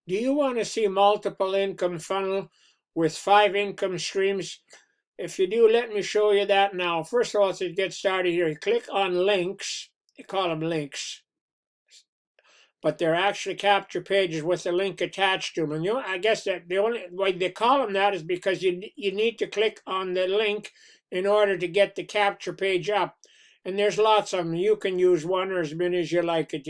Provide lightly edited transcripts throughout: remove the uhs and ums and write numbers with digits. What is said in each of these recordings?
Do you want to see multiple income funnel with 5 income streams? If you do, let me show you that now. First of all, to get started here, you click on links. They call them links, but they're actually capture pages with a link attached to them. And I guess that the only why they call them that is because you need to click on the link in order to get the capture page up. And there's lots of them. You can use one or as many as you like. It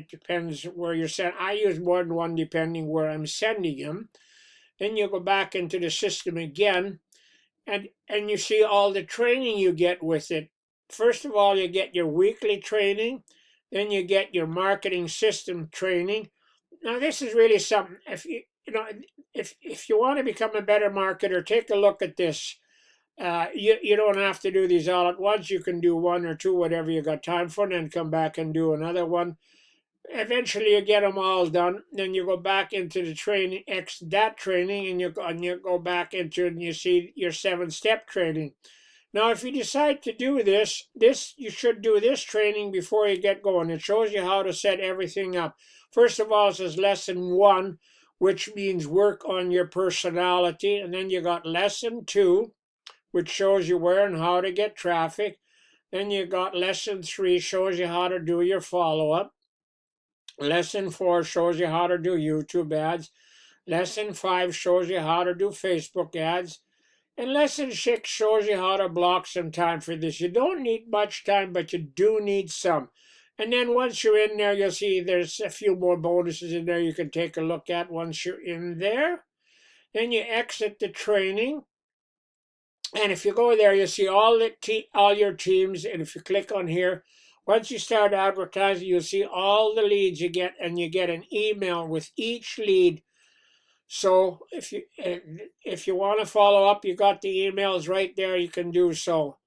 depends where you're sending. I use more than one depending where I'm sending them. Then you go back into the system again, and you see all the training you get with it. First of all, you get your weekly training. Then you get your marketing system training. Now, this is really something. If you want to become a better marketer, take a look at this. You don't have to do these all at once. You can do one or two, whatever you got time for, and then come back and do another one. Eventually, you get them all done. Then you go back into the training, that training, and you go back into it, and you see your 7-step training. Now, if you decide to do this, you should do this training before you get going. It shows you how to set everything up. First of all, it says lesson 1, which means work on your personality. And then you got lesson 2, which shows you where and how to get traffic. Then you got lesson 3, shows you how to do your follow-up. Lesson 4 shows you how to do YouTube ads. Lesson 5 shows you how to do Facebook ads. And lesson 6 shows you how to block some time for this. You don't need much time, but you do need some. And then once you're in there, you'll see there's a few more bonuses in there you can take a look at once you're in there. Then you exit the training. And if you go there, you'll see all your teams. And if you click on here, once you start advertising, you'll see all the leads you get, and you get an email with each lead. So if you want to follow up, you got the emails right there. You can do so.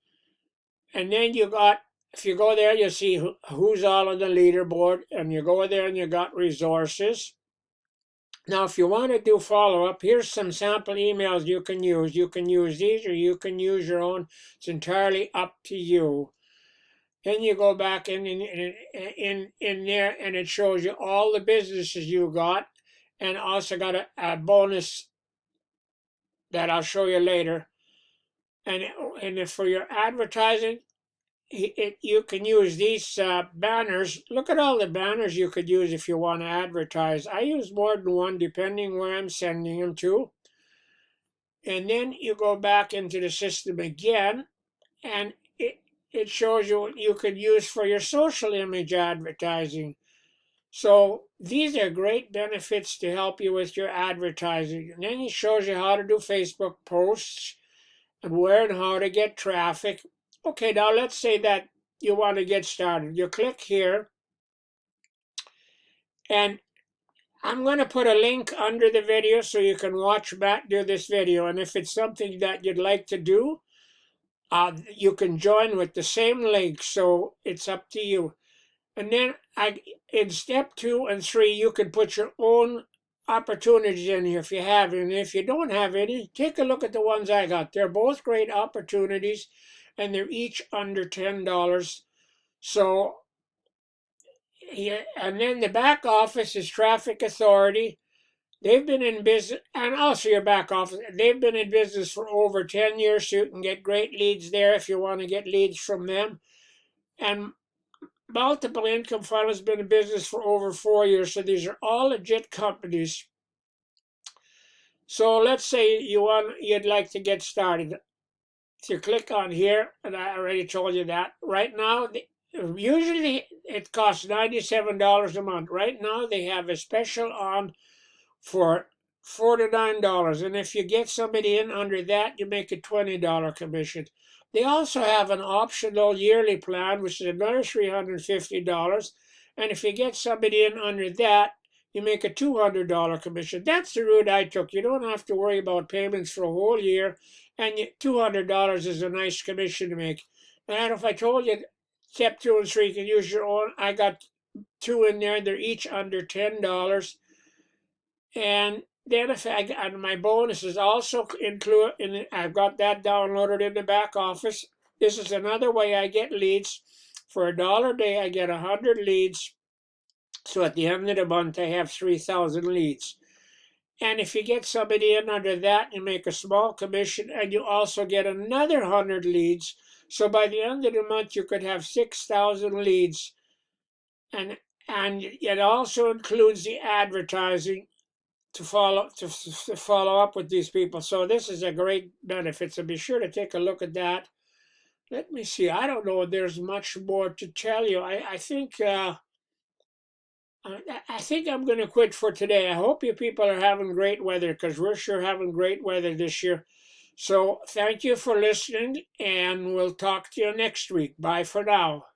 And then if you go there, you'll see who's all on the leaderboard, and you go there and you got resources. Now, if you want to do follow-up, here's some sample emails you can use. You can use these or you can use your own. It's entirely up to you. Then you go back in there, and it shows you all the businesses you got, and also got a bonus that I'll show you later. And for your advertising, you can use these banners. Look at all the banners you could use if you want to advertise. I use more than one depending where I'm sending them to. And then you go back into the system again, and it shows you what you could use for your social image advertising. So these are great benefits to help you with your advertising. And then it shows you how to do Facebook posts and where and how to get traffic. Okay, now let's say that you want to get started. You click here, and I'm going to put a link under the video so you can watch Matt do this video. And if it's something that you'd like to do, you can join with the same link, so it's up to you. And then in step 2 and 3, you can put your own opportunities in here if you have any. And if you don't have any, take a look at the ones I got. They're both great opportunities, and they're each under $10. So, yeah, and then the back office is Traffic Authority. They've been in business, and also your back office, they've been in business for over 10 years, so you can get great leads there if you want to get leads from them. And Multiple Income Fund has been in business for over 4 years, so these are all legit companies. So let's say you'd like to get started. So you click on here, and I already told you that. Right now, usually it costs $97 a month. Right now, they have a special on for $49, and if you get somebody in under that, you make a $20 commission. They also have an optional yearly plan, which is another $350, and if you get somebody in under that, you make a $200 commission. That's the route I took. You don't have to worry about payments for a whole year, and $200 is a nice commission to make. And if I told you step 2 and 3, you can use your own. I got 2 in there. They're each under $10. And then and my bonus is also included. I've got that downloaded in the back office. This is another way I get leads. For $1 a day, I get 100 leads. So at the end of the month, I have 3,000 leads. And if you get somebody in under that, you make a small commission, and you also get another 100 leads. So by the end of the month, you could have 6,000 leads. And it also includes the advertising to follow up with these people. So this is a great benefit. So be sure to take a look at that. Let me see. I don't know if there's much more to tell you. I think I'm going to quit for today. I hope you people are having great weather, because we're sure having great weather this year. So thank you for listening, and we'll talk to you next week. Bye for now.